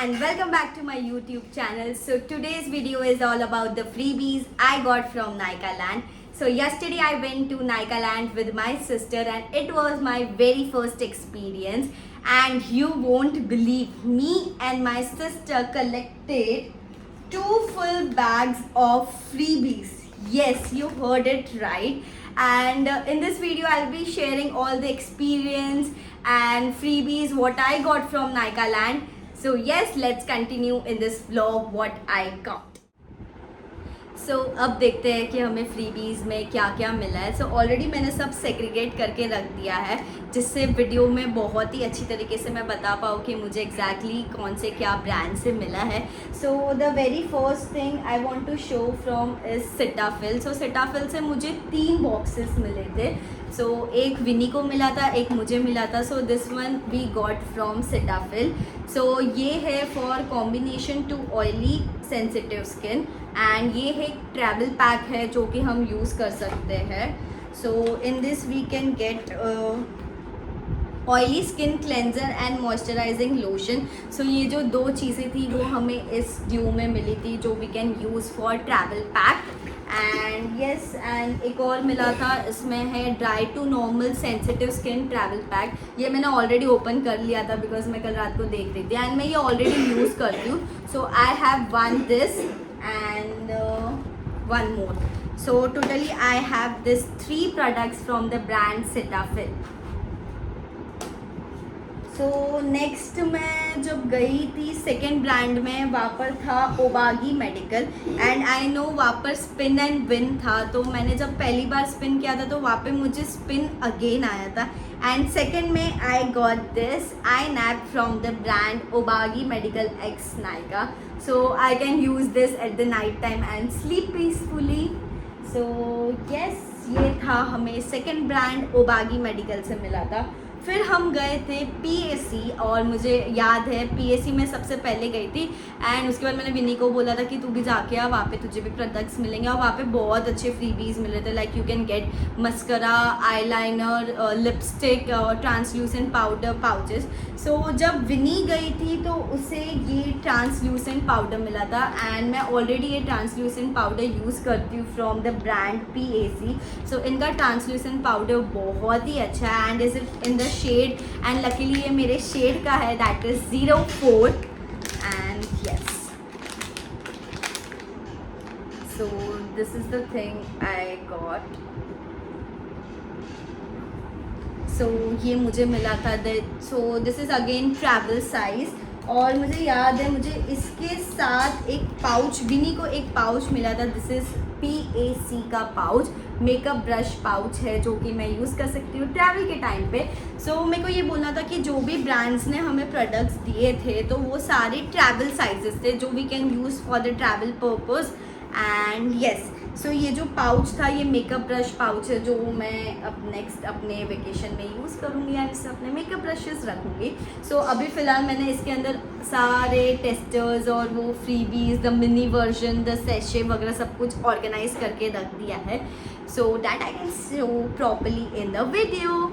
and welcome back to my YouTube channel. So today's video is all about the freebies I got from Nykaa. So yesterday I went to Nykaa with my sister and it was my very first experience, and you won't believe, me and my sister collected 2 full bags of freebies. Yes, you heard it right. And in this video I'll be sharing all the experience and freebies what I got from Nykaa. So yes, let's continue in this vlog what I got. So अब देखते हैं कि हमें freebies में क्या क्या मिला है. सो ऑलरेडी मैंने सब सेग्रीगेट करके रख दिया है, जिससे वीडियो में बहुत ही अच्छी तरीके से मैं बता पाऊँ कि मुझे एग्जैक्टली कौन से क्या ब्रांड से मिला है. So the very first thing I want to show from is Cetaphil. So Cetaphil से मुझे 3 बॉक्सेस मिले थे. सो एक विनी को मिला था, एक मुझे मिला था. So this one we got from Cetaphil. So ये है for combination to oily sensitive skin, and ये है एक ट्रैवल पैक है जो कि हम यूज़ कर सकते हैं. So in this we can get oily skin cleanser and moisturising lotion. So ये जो 2 चीज़ें थी वो हमें इस ड्यू में मिली थी जो we can use for travel pack. And yes, and एक और मिला था, इसमें है dry to normal sensitive skin travel pack. ये मैंने ऑलरेडी ओपन कर लिया था बिकॉज मैं कल रात को देख रही थी एंड मैं ये ऑलरेडी यूज़ करती हूँ. So I have one this and one more. So totally I have this 3 products from the brand Cetaphil. So next मैं जब गई थी सेकेंड ब्रांड में, वहाँ पर था ओबागी मेडिकल, एंड आई नो वहाँ पर स्पिन एंड विन था. तो मैंने जब पहली बार स्पिन किया था तो वहाँ पे मुझे स्पिन अगेन आया था. एंड सेकेंड में I got this eye nap from the brand Obagi Medical X Nykaa. So I can use this at the night time and sleep peacefully. So yes, ये था हमें सेकेंड ब्रांड ओबागी मेडिकल से मिला था. फिर हम गए थे PAC, और मुझे याद है PAC में सबसे पहले गई थी. एंड उसके बाद मैंने विनी को बोला था कि तू भी जाके आ, वहाँ पे तुझे भी प्रोडक्ट्स मिलेंगे. और वहाँ पे बहुत अच्छे फ्रीबीज मिल रहे थे, like you can get mascara, eyeliner, lipstick, translucent powder, pouches. So जब विनी गई थी तो उसे ये ट्रांसल्यूसेंट पाउडर मिला था, एंड मैं ऑलरेडी ये ट्रांसल्यूसेंट पाउडर यूज़ करती हूँ from the brand PAC. So इनका ट्रांसल्यूसेंट पाउडर बहुत ही अच्छा है and is it in the shade, and luckily ये मेरे शेड का है, that is 04. And yes, so this is the thing I got. So ये मुझे मिला था. So this is again travel size, और मुझे याद है मुझे इसके साथ एक पाउच, विनी को एक पाउच मिला था. दिस इज PAC का पाउच, मेकअप ब्रश पाउच है जो कि मैं यूज़ कर सकती हूँ ट्रैवल के टाइम पे. सो मेरे को ये बोलना था कि जो भी ब्रांड्स ने हमें प्रोडक्ट्स दिए थे तो वो सारे ट्रैवल साइजेस थे जो we can use for the travel purpose. And yes, so ये जो पाउच था ये मेकअप ब्रश पाउच है जो मैं अब नेक्स्ट अपने वेकेशन में यूज़ करूँगी एंड इससे अपने मेकअप ब्रशेस रखूँगी. सो अभी फ़िलहाल मैंने इसके अंदर सारे टेस्टर्स और वो freebies, the mini version, the sachet वगैरह सब कुछ ऑर्गेनाइज करके रख दिया है, सो that I can show properly in the video.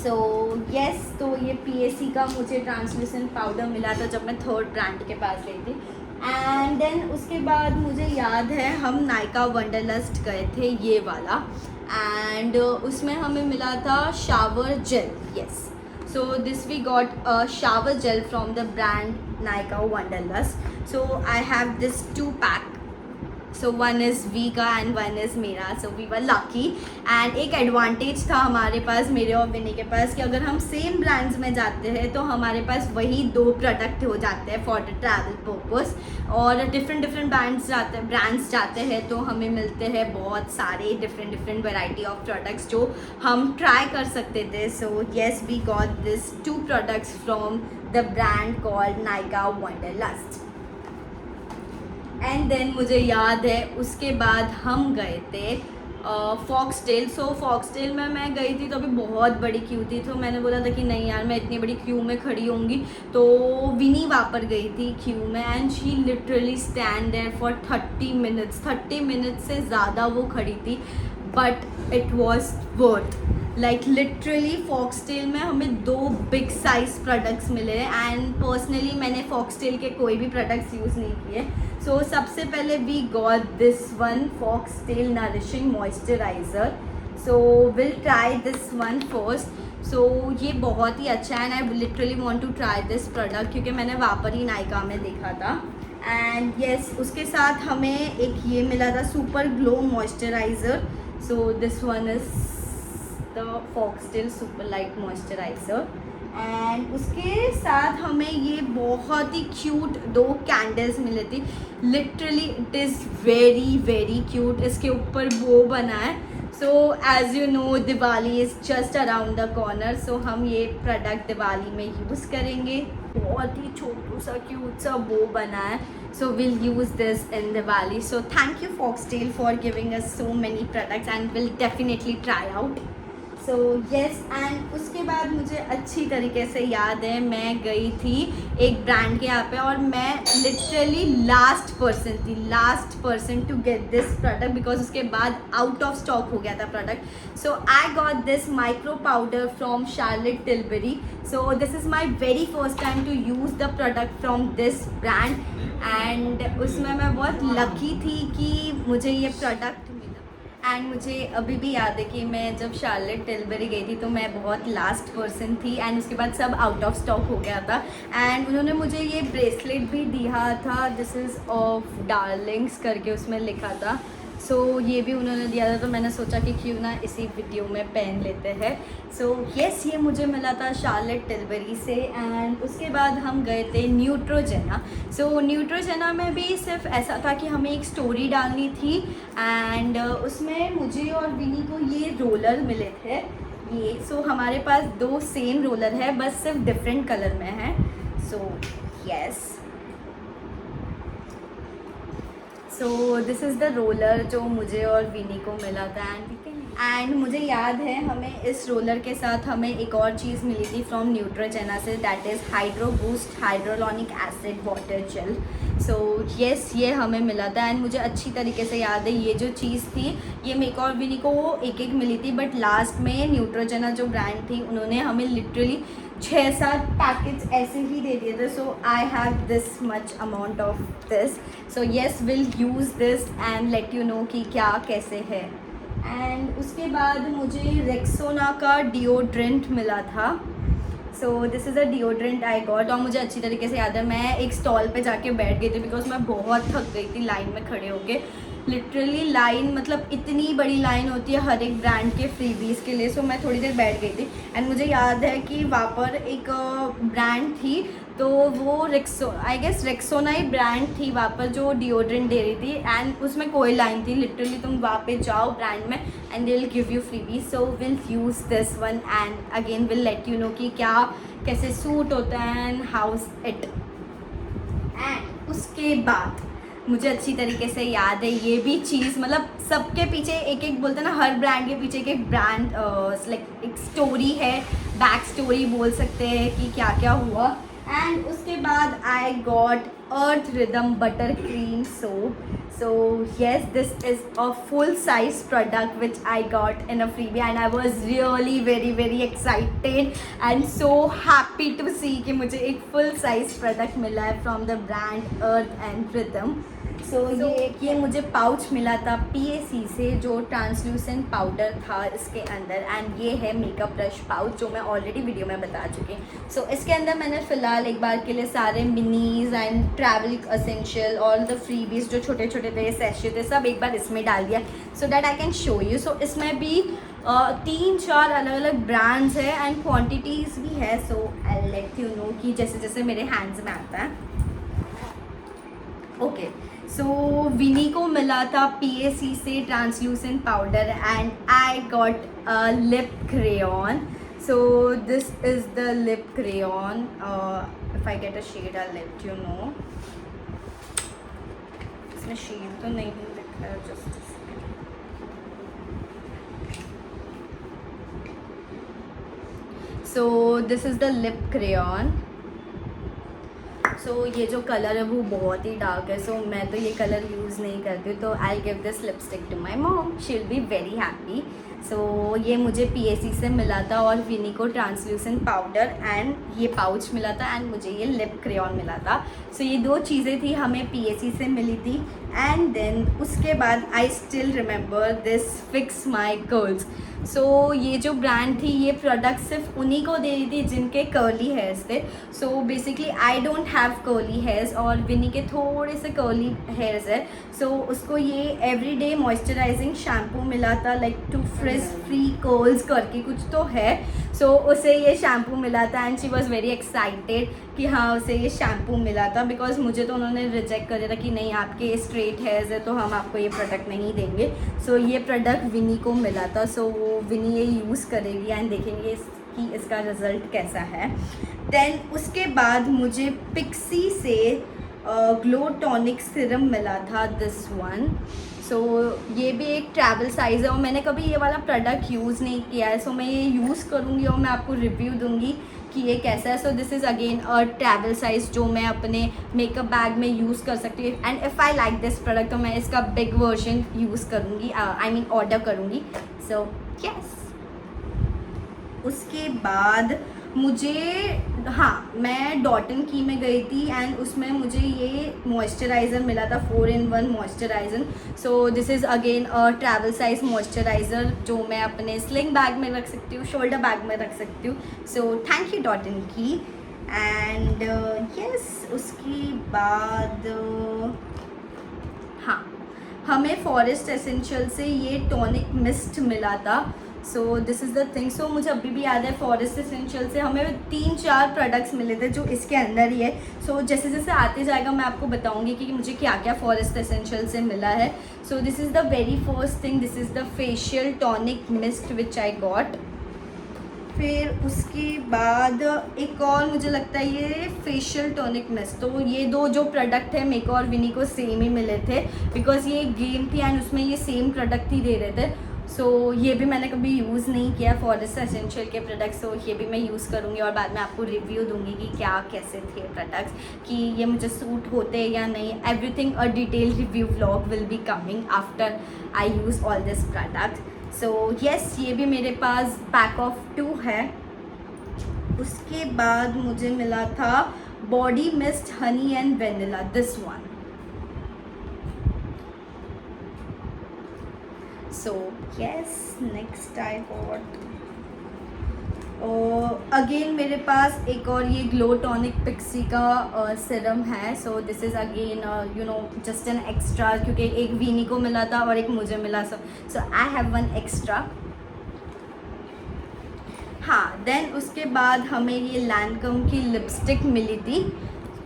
So yes, तो ये PAC का मुझे ट्रांसल्यूसेंट पाउडर मिला था जब मैं थर्ड ब्रांड के पास गई थी. एंड देन उसके बाद मुझे याद है हम नायका वंडरलस्ट गए थे, ये वाला, एंड उसमें हमें मिला था shower gel. Yes, so this we got a shower gel from the brand Nykaa Wanderlust. So I have this 2 pack. So one is वी का एंड वन इज़ मेरा. So we were lucky. And एक advantage था हमारे पास, मेरे और विनी के पास, कि अगर हम सेम ब्रांड्स में जाते हैं तो हमारे पास वही 2 प्रोडक्ट हो जाते हैं फॉर द ट्रैवल पर्पस, और डिफरेंट ब्रांड्स जाते हैं तो हमें मिलते हैं बहुत सारे डिफरेंट वैरायटी ऑफ प्रोडक्ट्स जो हम ट्राई कर सकते थे. So yes, we got this 2 products from the brand called Nykaa Wanderlust. And then मुझे याद है उसके बाद हम गए थे फॉक्सटेल. सो फॉक्सटेल में मैं गई थी तो अभी बहुत बड़ी क्यू थी, तो मैंने बोला था कि नहीं यार मैं इतनी बड़ी क्यू में खड़ी होंगी. तो विनी वहाँ पर गई थी क्यू में, and she literally stand there for 30 minutes से ज़्यादा वो खड़ी थी, but it was worth. Like literally Foxtale में हमें 2 बिग साइज प्रोडक्ट्स मिले हैं एंड पर्सनली मैंने फॉक्सटेल के कोई भी प्रोडक्ट्स यूज़ नहीं किए. सो सबसे पहले we got this one foxtail nourishing moisturiser. So will try this one first. So ये बहुत ही अच्छा है and I literally want to try this product क्योंकि मैंने वापर ही नायका में देखा था. एंड येस उसके साथ हमें एक ये मिला था super glow moisturiser. So this one is the foxtail super light moisturiser. And उसके साथ हमें ये बहुत ही क्यूट 2 कैंडल्स मिले थी. Literally it is very very cute. इसके ऊपर बो बना है. So as you know Diwali is just around the corner. So हम ये प्रोडक्ट दिवाली में यूज़ करेंगे. बहुत ही छोटू सा क्यूट सा बो बना है. सो will use this in Diwali. So thank you foxtail for giving us so many products and will definitely try out. So yes and उसके बाद मुझे अच्छी तरीके से याद है मैं गई थी एक ब्रांड के यहाँ पे और मैं literally last person to get this product because उसके बाद आउट ऑफ स्टॉक हो गया था product. So I got this micro powder from Charlotte Tilbury. So this is my very first time to use the product from this brand and उसमें मैं बहुत lucky थी कि मुझे ये प्रोडक्ट. एंड मुझे अभी भी याद है कि मैं जब शार्लेट टिलबरी गई थी तो मैं बहुत लास्ट पर्सन थी एंड उसके बाद सब आउट ऑफ स्टॉक हो गया था. एंड उन्होंने मुझे ये ब्रेसलेट भी दिया था. दिस इज़ ऑफ डार्लिंग्स करके उसमें लिखा था. सो ये भी उन्होंने दिया था तो मैंने सोचा कि क्यों ना इसी वीडियो में पहन लेते हैं. सो येस ये मुझे मिला था शार्लेट टिलबरी से. एंड उसके बाद हम गए थे न्यूट्रोजेना. सो न्यूट्रोजेना में भी सिर्फ ऐसा था कि हमें एक स्टोरी डालनी थी एंड उसमें मुझे और विनी को ये रोलर मिले थे ये. सो हमारे पास 2 सेम रोलर है बस सिर्फ डिफरेंट कलर में है. So yes so this is the roller जो मुझे और विनी को मिला था. एंड मुझे याद है हमें इस रोलर के साथ हमें एक और चीज़ मिली थी फ्रॉम न्यूट्रोजेना से. That is hydro boost hyaluronic acid water gel. So yes ये हमें मिला था एंड मुझे अच्छी तरीके से याद है ये जो चीज़ थी ये मेरे को और विनी को एक मिली थी बट लास्ट में न्यूट्रोजेना जो ब्रांड थी उन्होंने हमें लिटरली 6-7 पैकेट्स ऐसे ही दे दिए थे. So I have this much amount of this. So yes will use this and let you know कि क्या कैसे है. एंड उसके बाद मुझे रेक्सोना का डिओड्रेंट मिला था. So this is a deodorant I got. और मुझे अच्छी तरीके से याद है मैं एक स्टॉल पे जाके बैठ गई थी बिकॉज मैं बहुत थक गई थी लाइन में खड़े होके. लिटरली लाइन मतलब इतनी बड़ी लाइन होती है हर एक ब्रांड के फ्रीबीज़ के लिए. सो मैं थोड़ी देर बैठ गई थी एंड मुझे याद है कि वहाँ पर एक ब्रांड थी तो वो आई गेस रेक्सोना ही ब्रांड थी वहाँ पर जो डिओड्रेंट दे रही थी एंड उसमें कोई लाइन थी. लिटरली तुम वहाँ पे जाओ ब्रांड में and they will give you freebie. So will use this one and again will let you know कि क्या कैसे सूट होता है एंड हाउस इट. एंड उसके बाद मुझे अच्छी तरीके से याद है ये भी चीज़ मतलब सबके पीछे एक बोलते हैं ना हर ब्रांड के पीछे एक ब्रांड लाइक एक स्टोरी है बैक स्टोरी बोल सकते हैं कि क्या क्या हुआ. एंड उसके बाद I got Earth Rhythm butter cream soap. So yes, this is a full size product which I got in a freebie and I was really very excited and so happy to see कि मुझे एक full size product मिला है from the brand Earth and Rhythm. So ये मुझे pouch मिला था PAC से जो ट्रांसल्यूसेंट पाउडर था इसके अंदर एंड ये है मेकअप ब्रश पाउच जो मैं ऑलरेडी वीडियो में बता चुकी हूँ. सो इसके अंदर मैंने फ़िलहाल एक बार के लिए सारे मिनीज एंड ट्रैवल असेंशियल और द फ्रीबीज जो छोटे छोटे थे सैशे थे सब एक बार इसमें डाल दिया so that I can show you. So इसमें भी 3-4 अलग अलग ब्रांड्स है एंड क्वान्टिटीज़ भी है. So I let you know कि जैसे जैसे मेरे हैंड्स में आता है. ओके सो विनी को मिला था PAC से translucent powder and I got a lip crayon. So this is the lip crayon. If I get a shade I let you know. इसमें शेड तो नहीं दिख रहा है just. So this is the lip crayon. सो ये जो colour है वो बहुत ही डार्क है. सो मैं तो ये कलर यूज़ नहीं करती हूँ तो I give this lipstick to my mom. She will be very happy. So ये मुझे पीएसी से मिला था और विनी को ट्रांसल्यूसेंट पाउडर एंड ये पाउच मिला था एंड मुझे ये लिप क्रेयॉन मिला था। सो ये 2 चीज़ें थी हमें पीएसी से मिली थी। एंड देन उसके बाद I still remember this fix my curls. So ये जो ब्रांड थी ये प्रोडक्ट सिर्फ उन्हीं को दे रही थी जिनके कर्ली हेयर्स थे। सो basically I don't have curly hairs और विनी के थोड़े से कर्ली हेयर्स है। सो उसको ये एवरीडे मॉइस्चराइजिंग शैम्पू मिला था, like to frizz free curls करके कुछ तो है। सो उसे ये शैम्पू मिला था and she was very excited कि हाँ उसे ये शैम्पू मिला था, बिकॉज मुझे तो उन्होंने रिजेक्ट कर दिया था कि नहीं आपके स्ट्रेट हेयर्स है तो हम आपको ये प्रोडक्ट नहीं देंगे। सो ये प्रोडक्ट विनी को मिला था। सो वो विनी ये यूज़ करेगी एंड देखेंगे कि इसका रिज़ल्ट कैसा है। देन उसके बाद मुझे पिक्सी से ग्लो टॉनिक सिरम मिला था, दिस वन। सो ये भी एक ट्रैवल साइज़ है और मैंने कभी ये वाला प्रोडक्ट यूज़ नहीं किया है। सो मैं ये यूज़ करूँगी और मैं आपको रिव्यू दूँगी कि ये कैसा है। So this is again a travel size जो मैं अपने मेकअप बैग में यूज़ कर सकती हूँ and if I like this product तो मैं इसका बिग वर्जन यूज़ करूँगी, आई मीन ऑर्डर करूँगी। So yes. उसके बाद मुझे मैं डॉटन की में गई थी एंड उसमें मुझे ये मॉइस्चराइज़र मिला था, 4-in-1 moisturiser. So this is again a travel size moisturiser जो मैं अपने स्लिंग बैग में रख सकती हूँ, शोल्डर बैग में रख सकती हूँ। सो थैंक यू डॉटन की। एंड यस उसके बाद हमें फॉरेस्ट एसेंशियल से ये टॉनिक मिस्ट मिला था। So this is the thing. So मुझे अभी भी याद है फॉरेस्ट एसेंशियल से हमें 3-4 प्रोडक्ट्स मिले थे जो इसके अंदर ही है। सो जैसे जैसे आते जाएगा मैं आपको बताऊंगी कि मुझे क्या क्या फॉरेस्ट एसेंशियल से मिला है। So this is the very first thing, this is the facial tonic mist which I got. फिर उसके बाद एक और मुझे लगता है ये फेशियल टॉनिक मिस्ट। तो ये 2 जो प्रोडक्ट है मेरे को और विनी को सेम ही मिले थे बिकॉज ये गेम थी एंड उसमें ये सेम प्रोडक्ट ही दे रहे थे। सो ये भी मैंने कभी यूज़ नहीं किया फॉरेस्ट एसेंशियल के प्रोडक्ट्स। सो ये भी मैं यूज़ करूँगी और बाद में आपको रिव्यू दूँगी कि क्या कैसे थे प्रोडक्ट्स, कि ये मुझे सूट होते हैं या नहीं। Everything a detail review vlog will be coming after I use all this product. So yes ये भी मेरे पास पैक ऑफ 2 है। उसके बाद मुझे मिला था body mist honey and vanilla, this one. So yes next I got again मेरे पास एक और ये ग्लो टॉनिक पिक्सी का सिरम है। So this is again you know just an extra, क्योंकि एक वीनी को मिला था और एक मुझे मिला। So I have one extra. Then उसके बाद हमें ये लैनकम की लिपस्टिक मिली थी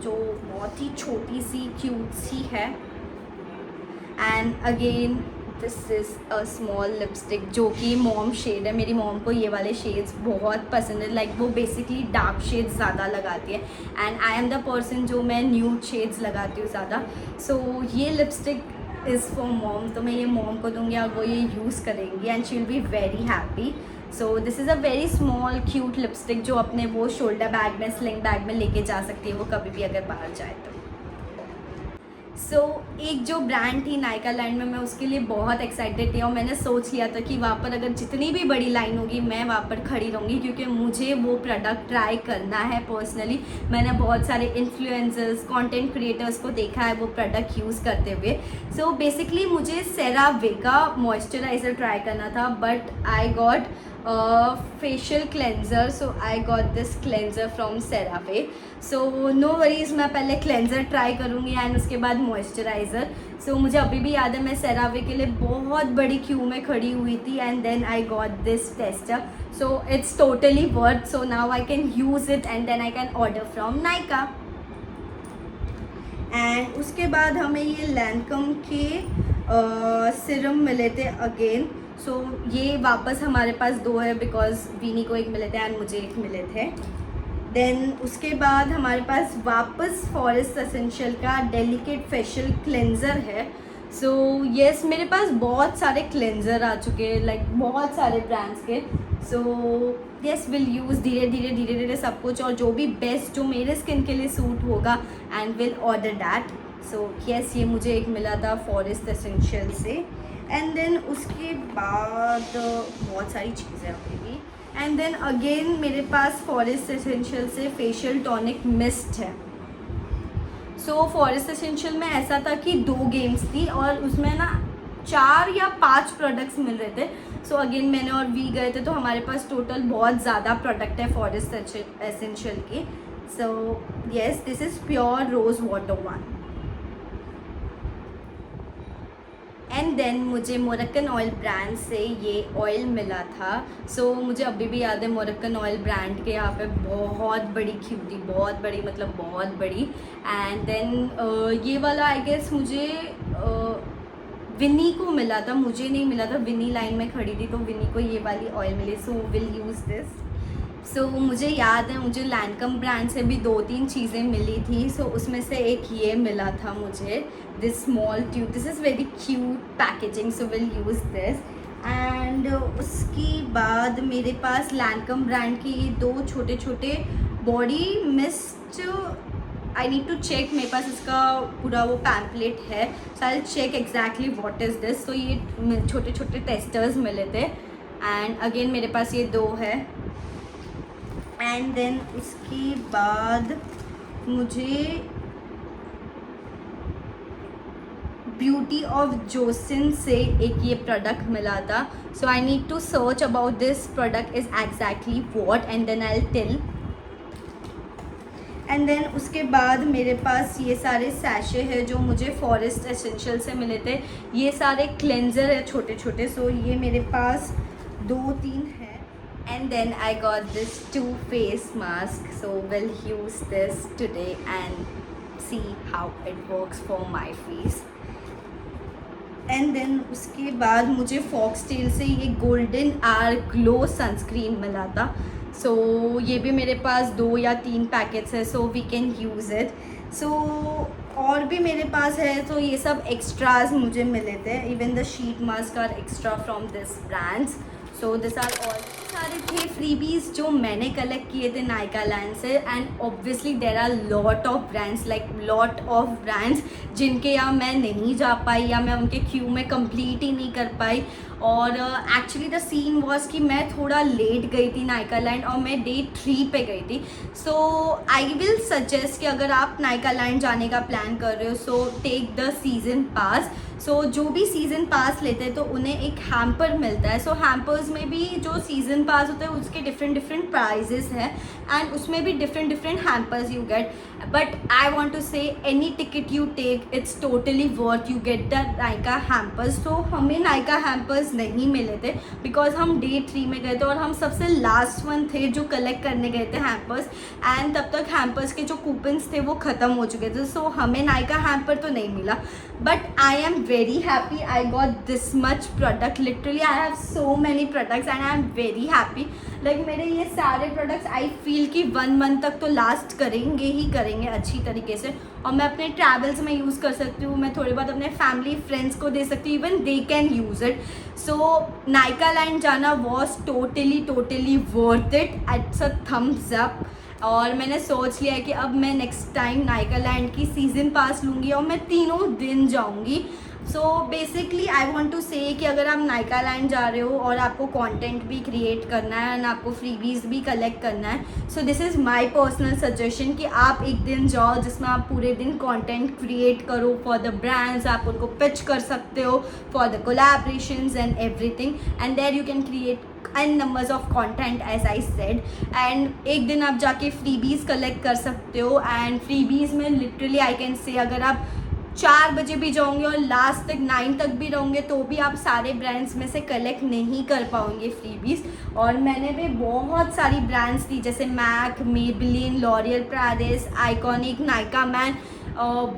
जो बहुत ही छोटी सी क्यूट सी है। And again this is a small lipstick जो कि मॉम शेड है। मेरी मॉम को ये वाले शेड्स बहुत पसंद है, लाइक वो बेसिकली डार्क शेड्स ज़्यादा लगाती है and I am the person जो मैं न्यूड शेड्स लगाती हूँ ज़्यादा। सो ये लिपस्टिक इज़ फॉर मॉम, तो मैं ये मॉम को दूँगी और वो ये यूज़ करेंगी and she will be very happy. So this is a very small cute lipstick जो अपने वो शोल्डर बैग में स्लिंग बैग में लेके जा सकती है वो कभी भी अगर बाहर जाए तो। सो एक जो ब्रांड थी नायका लैंड में, मैं उसके लिए बहुत एक्साइटेड थी और मैंने सोच लिया था कि वहाँ पर अगर जितनी भी बड़ी लाइन होगी मैं वहाँ पर खड़ी रहूँगी क्योंकि मुझे वो प्रोडक्ट ट्राई करना है पर्सनली। मैंने बहुत सारे इन्फ्लुएंसर्स कंटेंट क्रिएटर्स को देखा है वो प्रोडक्ट यूज़ करते हुए। सो बेसिकली मुझे सेरावे का मॉइस्चराइज़र ट्राई करना था but I got facial cleanser. So I got this cleanser from CeraVe. So no worries, मैं पहले क्लेंजर ट्राई करूँगी एंड उसके बाद मॉइस्चराइज़र। सो मुझे अभी भी याद है मैं सेरावे के लिए बहुत बड़ी क्यू में खड़ी हुई थी and then I got this tester. So it's totally worth. So now I can use it and then I can order from Nykaa. And उसके बाद हमें ये लैनकम के सिरम मिले थे अगेन। सो ये वापस हमारे पास 2 है बिकॉज वीनी को एक मिले थे एंड मुझे एक मिले थे। देन उसके बाद हमारे पास वापस फॉरेस्ट एसेंशियल का डेलिकेट फेशियल क्लेंजर है। सो येस मेरे पास बहुत सारे क्लेंजर आ चुके हैं, लाइक बहुत सारे ब्रांड्स के। सो येस विल यूज़ धीरे धीरे सब कुछ और जो भी बेस्ट जो मेरे स्किन के लिए सूट होगा and will order that. So yes ये मुझे एक मिला था फॉरेस्ट एसेंशियल से। एंड देन उसके बाद बहुत सारी चीज़ें अभी भी। एंड देन अगेन मेरे पास फॉरेस्ट एसेंशियल से फेशियल टॉनिक मिस्ट है। सो फॉरेस्ट एसेंशियल में ऐसा था कि 2 गेम्स थी और उसमें ना 4 या 5 प्रोडक्ट्स मिल रहे थे। सो अगेन मैंने और वी गए थे, तो हमारे पास टोटल बहुत ज़्यादा प्रोडक्ट है फॉरेस्ट एसेंशियल के। So yes, this is pure rose water 1। And then मुझे मोरक्कन ऑयल ब्रांड से ये ऑयल मिला था। सो मुझे अभी भी याद है मोरक्कन ऑयल ब्रांड के यहाँ पे बहुत बड़ी क्यू थी, बहुत बड़ी, मतलब बहुत बड़ी। एंड देन ये वाला आई गेस मुझे विनी को मिला था, मुझे नहीं मिला था। विनी लाइन में खड़ी थी तो विनी को ये वाली ऑयल मिली। So will use this. So मुझे याद है मुझे लैंकम ब्रांड से भी 2-3 चीज़ें मिली थी। सो उसमें से एक ये मिला था मुझे, this small tube. This is very cute packaging, so will use this. And उसके बाद मेरे पास लैंकम ब्रांड के ये 2 छोटे छोटे body mist. I need to check, मेरे पास इसका पूरा वो पैम्पलेट है, so I check exactly what is this. तो ये छोटे छोटे टेस्टर्स मिले थे। एंड अगेन मेरे पास ये 2 है। एंड देन उसके बाद मुझे ब्यूटी ऑफ जोसिन से एक ये प्रोडक्ट मिला था। So I need to search about this product is exactly what and then I will tell. And then उसके बाद मेरे पास ये सारे सैशे हैं जो मुझे फॉरेस्ट एसेंशियल से मिले थे। ये सारे क्लेंजर है छोटे छोटे। सो ये मेरे पास 2-3 है। And then I got this 2 face mask, so we'll use this today and see how it works for my face. And then उसके बाद मुझे फॉक्सटेल से ये गोल्डन आर ग्लो सनस्क्रीन मिला था। सो ये भी मेरे पास 2 या 3 पैकेट्स है, so we can use it. So और भी मेरे पास है, तो ये सब एक्स्ट्राज मुझे मिले थे। Even the sheet mask are extra from this brands. So this are all सारे थे फ्रीबीज जो मैंने कलेक्ट किए थे नायका लैंड से। And obviously there are lot of brands, like lot of brands जिनके यहाँ मैं नहीं जा पाई या मैं उनके क्यू में कंप्लीट ही नहीं कर पाई। और एक्चुअली द सीन वॉज कि मैं थोड़ा लेट गई थी नायका लैंड और मैं डे 3 पे गई थी। सो आई विल सजेस्ट कि अगर आप नायका लैंड जाने का प्लान कर रहे हो, सो टेक द सीज़न पास। सो जो भी सीज़न पास लेते हैं तो उन्हें एक हैम्पर मिलता है। सो हैम्पर्स में भी जो सीज़न पास होता है उसके डिफरेंट प्राइजेस हैं एंड उसमें भी different hampers you get. But I want to say any ticket you take it's totally worth, you get the Nykaa hampers. तो हमें नायका हैम्पर्स नहीं मिले थे बिकॉज हम डे 3 में गए थे और हम सबसे लास्ट वन थे जो कलेक्ट करने गए थे हैम्पर्स। एंड तब तक हैम्पर्स के जो कूपन्स थे वो ख़त्म हो चुके थे। सो हमें नायका हैम्पर तो नहीं मिला। But I am very happy I got this much product. Literally I have so many products and I am very happy. Like मेरे ये सारे products I feel कि 1 month तक तो लास्ट करेंगे ही करेंगे अच्छी तरीके से। और मैं अपने ट्रैवल्स में यूज़ कर सकती हूँ, मैं थोड़ी बहुत अपने फैमिली फ्रेंड्स को दे सकती हूँ, even they can use it. So Nykaa land जाना was totally worth it, it's a thumbs up. और मैंने सोच लिया है कि अब मैं नेक्स्ट टाइम नायका लैंड की सीज़न पास लूँगी और मैं 3 दिन जाऊँगी। So basically I want to say कि अगर आप नायका लैंड जा रहे हो और आपको कंटेंट भी क्रिएट करना है एंड आपको फ्रीबीज भी कलेक्ट करना है, so this is my personal suggestion कि आप एक दिन जाओ जिसमें आप पूरे दिन कंटेंट क्रिएट करो फॉर द ब्रांड्स। आप उनको पिच कर सकते हो for the collaborations and everything, and there you can create and numbers of content as I said. And एक दिन आप जाके फ्रीबीज कलेक्ट कर सकते हो। एंड फ्रीबीज में लिटरली आई कैन से अगर आप 4 बजे भी जाओगे और लास्ट तक 9 तक भी रहोगे तो भी आप सारे ब्रांड्स में से कलेक्ट नहीं कर पाओगे फ्रीबीज। और मैंने भी बहुत सारी ब्रांड्स थी जैसे MAC, Maybelline, L'Oreal Paris, Iconic, Nykaa Man,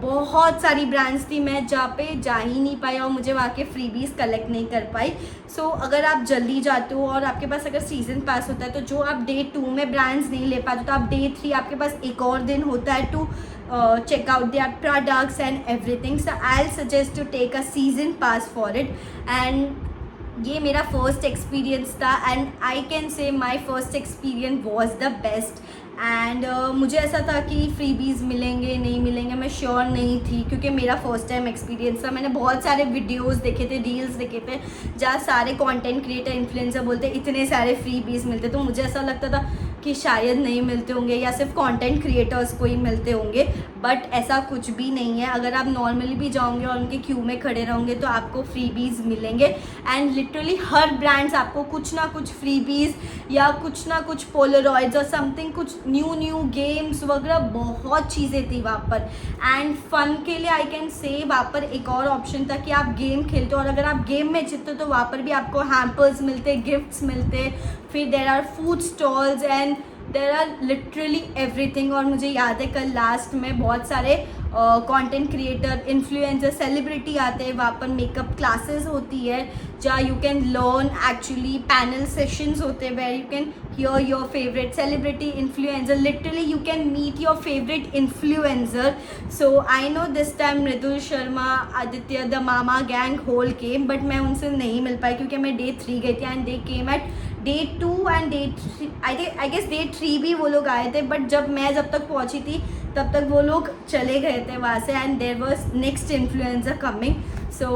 बहुत सारी ब्रांड्स थी मैं जहाँ पे जा ही नहीं पाई और मुझे वहाँ के फ्रीबीज कलेक्ट नहीं कर पाई। सो अगर आप जल्दी जाते हो और आपके पास अगर सीज़न पास होता है तो जो आप डे 2 में ब्रांड्स नहीं ले पाते तो आप डे 3 आपके पास एक और दिन होता है to check out their products and everything. So I'll suggest to take a season pass for it. And ये मेरा फर्स्ट एक्सपीरियंस था एंड आई कैन से my first experience was the best. And मुझे ऐसा था कि फ्रीबीज मिलेंगे नहीं मिलेंगे, मैं श्योर नहीं थी, क्योंकि मेरा फर्स्ट टाइम एक्सपीरियंस था। मैंने बहुत सारे वीडियोस देखे थे, रील्स देखे थे, जहाँ सारे कंटेंट क्रिएटर इन्फ्लुएंसर बोलते इतने सारे फ्री बीज मिलते, तो मुझे ऐसा लगता था कि शायद नहीं मिलते होंगे या सिर्फ कंटेंट क्रिएटर्स को ही मिलते होंगे, बट ऐसा कुछ भी नहीं है। अगर आप नॉर्मली भी जाओगे और उनके क्यू में खड़े रहोगे तो आपको फ्री बीज मिलेंगे। एंड लिटरली हर ब्रांड्स आपको कुछ ना कुछ फ्री बीज या कुछ ना कुछ पोलरॉइड्स और समथिंग, कुछ न्यू गेम्स वगैरह, बहुत चीज़ें थी वहाँ पर। एंड फन के लिए आई कैन से वहाँ पर एक और ऑप्शन था कि आप गेम खेलते हो और अगर आप गेम में जीतते हो तो वहाँ पर भी आपको हैम्पर्स मिलते, गिफ्ट्स मिलते, फिर there are food stalls and there are literally everything. और मुझे याद है कल लास्ट में बहुत सारे कंटेंट क्रिएटर, इन्फ्लुएंसर, सेलिब्रिटी आते हैं, वहाँ पर मेकअप क्लासेस होती है जहाँ you can learn, actually panel sessions होते हैं where you can hear your favourite celebrity, influencer, literally you can meet your favourite influencer. So I know this time Mridul Sharma, Aditya, the mama gang whole came, but मैं उनसे नहीं मिल पाई क्योंकि मैं Day 3 गई थी and they came at Day 2 and Day 3, I guess Day 3 भी वो लोग आए थे, बट जब तक पहुंची थी तब तक वो लोग चले गए थे वहाँ से and there was next influencer coming. So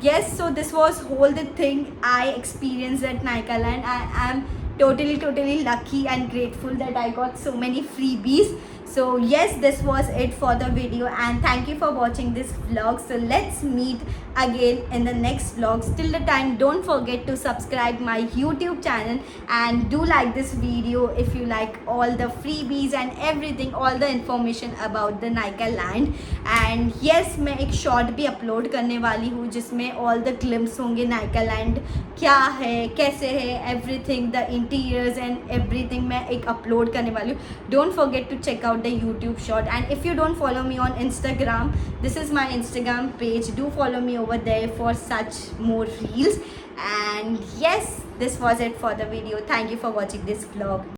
yes, so this was whole the thing I experienced at Nikaland. I am totally lucky and grateful that I got so many freebies. So yes, this was it for the video and thank you for watching this vlog. So let's meet again in the next vlogs. Till the time, don't forget to subscribe my YouTube channel and do like this video if you like all the freebies and everything, all the information about the Nikaland. And yes, मैं एक short भी upload करने वाली हूँ जिसमें all the glimpse होंगे Nikaland क्या है, कैसे है, everything, the interiors and everything मैं एक upload करने वाली हूँ. Don't forget to check out the YouTube short. And if you don't follow me on Instagram, this is my Instagram page. Do follow me over there for such more reels. And yes, this was it for the video. Thank you for watching this vlog.